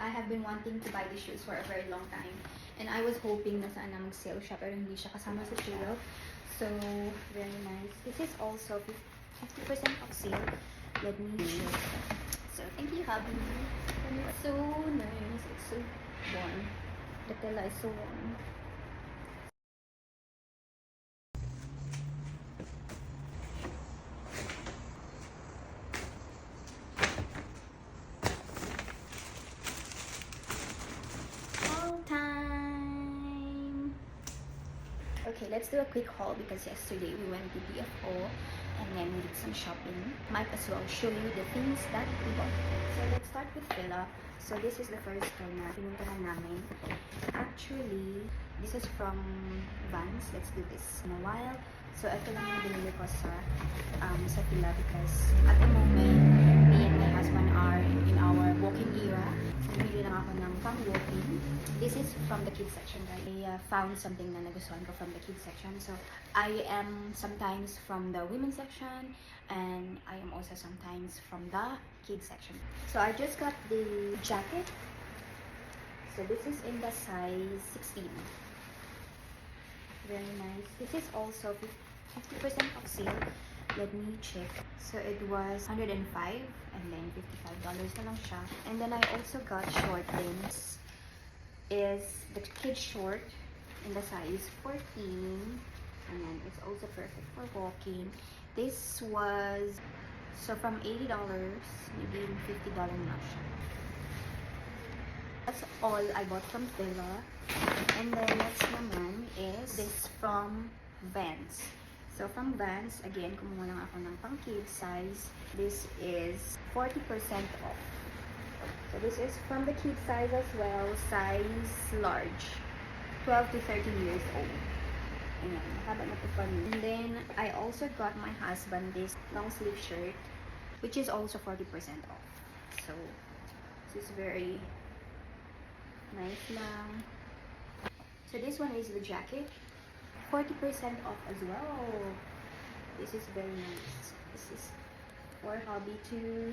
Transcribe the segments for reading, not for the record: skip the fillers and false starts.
I have been wanting to buy these shoes for a very long time. And I was hoping na sana mag-sale siya, pero hindi siya kasama sa sale. So, very nice. This is also 50% off sale. Let me show. So, thank you, hubby. And it's so nice. It's so warm. The tela is so warm. Time. Okay, let's do a quick haul because yesterday we went to DFO and then we did some shopping. Might as well show you the things that we bought. So let's start with Fila. So this is the first store na pinuntahan namin. Actually, this is from Vans. Let's do this in a while. So ito lang yung binili ko sa Fila because at the moment, me and my husband are in our walking era. Bumili lang ako ng pang-walking. This is from the kids section, right? I found something na nagustuhan ko from the kids section. So, I am sometimes from the women's section and I am also sometimes from the kids section. So, I just got the jacket. So, this is in the size 16. Very nice. This is also 50% off sale. Let me check. So it was $105 and then $55 na lang siya. And then I also got short things. Is the kid short in the size 14. And then it's also perfect for walking. This was, so from $80, maybe $50 na siya. That's all I bought from Fila. And then next naman is this from Vans. So from Vans, again, kumuha lang ako ng pang kid size. This is 40% off. So this is from the kid size as well, size large. 12 to 13 years old. Ayan, haba na po pa rin. And then, I also got my husband this long sleeve shirt, which is also 40% off. So, this is very nice lang. So this one is the jacket. 40% off as well. This is very nice. This is for hubby too.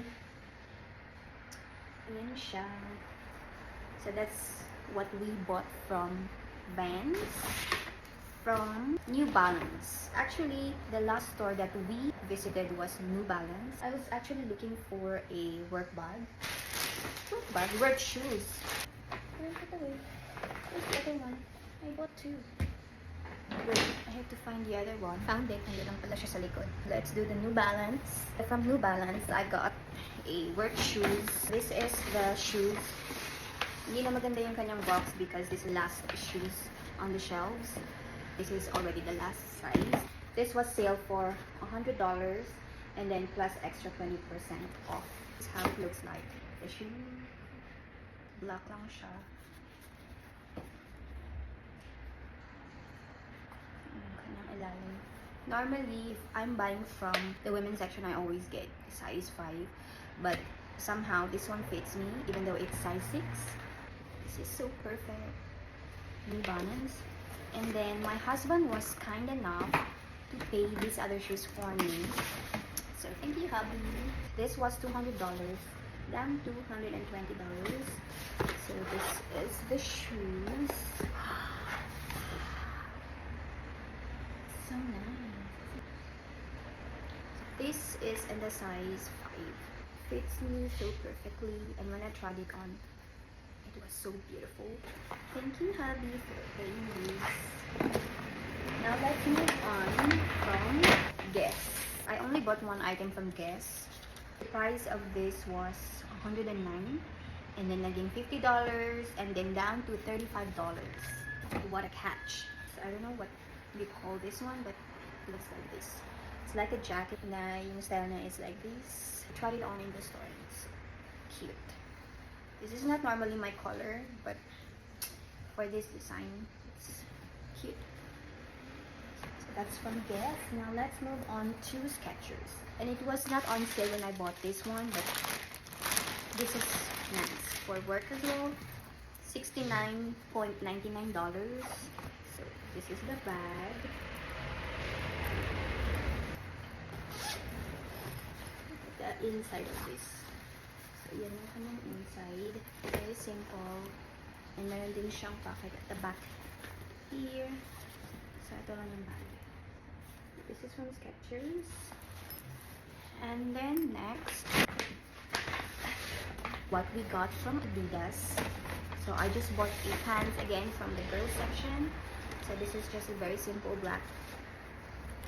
Ayan siya. So that's what we bought from Vans. From New Balance. Actually, the last store that we visited was New Balance. I was actually looking for a work bag. Work shoes. Where's it away? Where's the other one? I bought two. Wait, I have to find the other one. Found it, hindi lang pala siya sa likod. Let's do the New Balance. From New Balance, I got a work shoes. This is the shoes. Hindi na maganda yung kanyang box because this is the last shoes on the shelves. This is already the last size. This was sale for $100 and then plus extra 20% off. This is how it looks like. The shoe, black lang siya. Normally, if I'm buying from the women's section, I always get size 5. But somehow, this one fits me, even though it's size 6. This is so perfect. New Balance. And then, my husband was kind enough to pay these other shoes for me. So, thank you, hubby. This was $200. Down to $120. So, this is the shoes. So nice. This is in the size 5. Fits me so perfectly, and when I tried it on, it was so beautiful. Thank you, hubby, for paying this. Now let's move on from Guess. I only bought one item from Guess. The price of this was $109, and then naging $50, and then down to $35. What a catch. So I don't know what you call this one, but it looks like this. It's like a jacket na yung style na is like this. I tried it on in the store and it's cute. This is not normally my color, but for this design, it's cute. So that's from Guess. Now let's move on to Skechers. And it was not on sale when I bought this one, but this is nice for work as well. $69.99. So this is the bag. The inside of this. So yan yung kanyang inside. Very simple. And meron din siyang pocket at the back here. So, ito lang yung bag. This is from Skechers. And then, next, what we got from Adidas. So, I just bought a pants again from the girls section. So, this is just a very simple black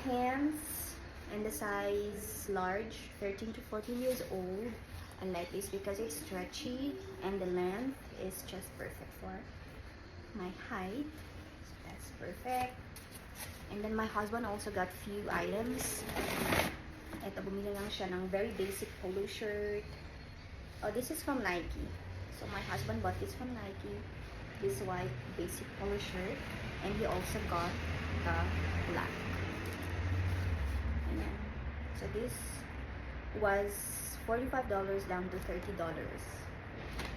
pants. And the size large, 13 to 14 years old. I like this because it's stretchy and the length is just perfect for my height. So that's perfect. And then my husband also got few items. Ito, bumili lang siya ng very basic polo shirt. Oh, this is from Nike. So my husband bought this from Nike. This white basic polo shirt. And he also got the black. Ayan. So this was $45 down to $30.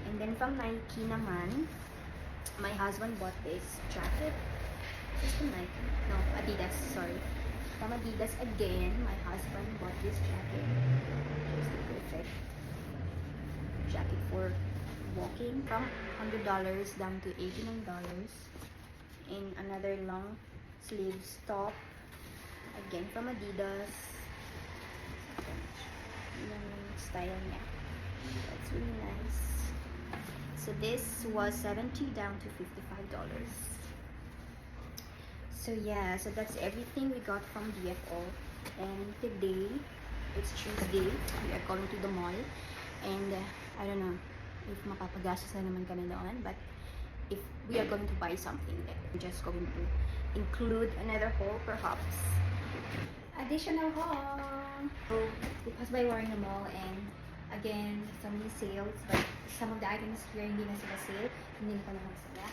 And then from Nike naman, my husband bought this jacket. Is from Nike? No, Adidas, sorry. From Adidas again, my husband bought this jacket. It's the perfect jacket for walking. From $100 down to $89. In another long sleeves top. Again from Adidas. Yung style niya. That's really nice. So this was $70 down to $55. So yeah, so that's everything we got from DFO. And today, it's Tuesday. We are going to the mall. And I don't know if makapagastos na naman kami doon. But if we are going to buy something, then we're just going to include another haul perhaps. Additional haul! So, we passed by Warren the mall and again, some sales, but some of the items here hindi na sila sale, hindi na pa naman sila.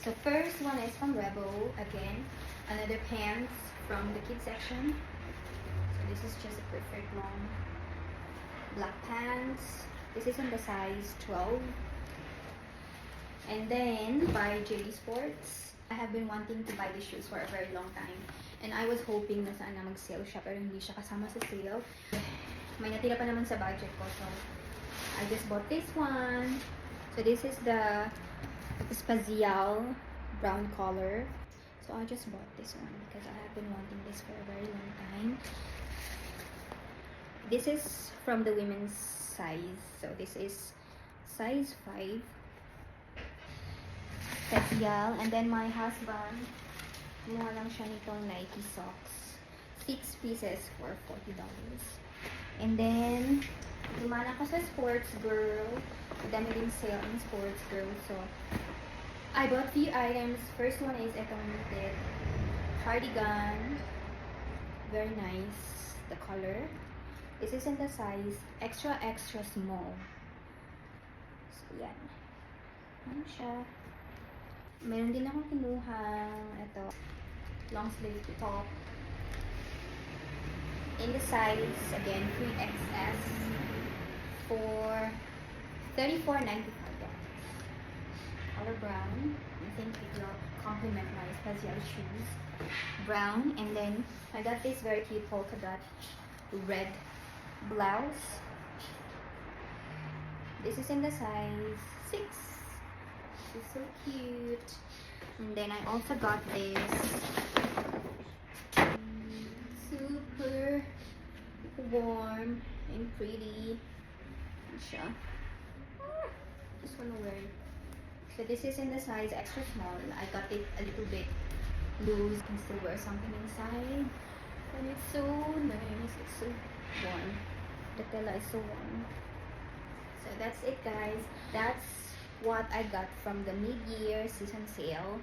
So first one is from Rebel, again, another pants from the kids section. So this is just a perfect long black pants. This is in the size 12. And then, by JD Sports, I have been wanting to buy these shoes for a very long time. And I was hoping na sana mag-sale siya, pero hindi siya kasama sa sale. May natira pa naman sa budget ko, so I just bought this one. So this is the Spazial brown color. So I just bought this one because I have been wanting this for a very long time. This is from the women's size. So this is size 5. Spazial. And then my husband, kumuha lang siya nitong Nike socks. 6 pieces for $40. And then, dumaan ako sa Sports Girl. Madami din sale in Sports Girl. So, I bought few items. First one is itong knitted cardigan. Very nice. The color. This is in the size extra extra small. So, yan. Ano siya? Meron din akong kinuhang ito, long sleeve top. In the size, again, 3XS for $34.95. Color brown. I think it will complement my Spazial shoes. Brown. And then, I got this very cute polka dot red blouse. This is in the size 6. She's so cute. And then I also got this super warm and pretty. Siya. Just wanna wear it. So this is in the size extra small. I got it a little bit loose. You can still wear something inside. And it's so nice. It's so warm. The tela is so warm. So that's it, guys. That's what I got from the mid-year season sale.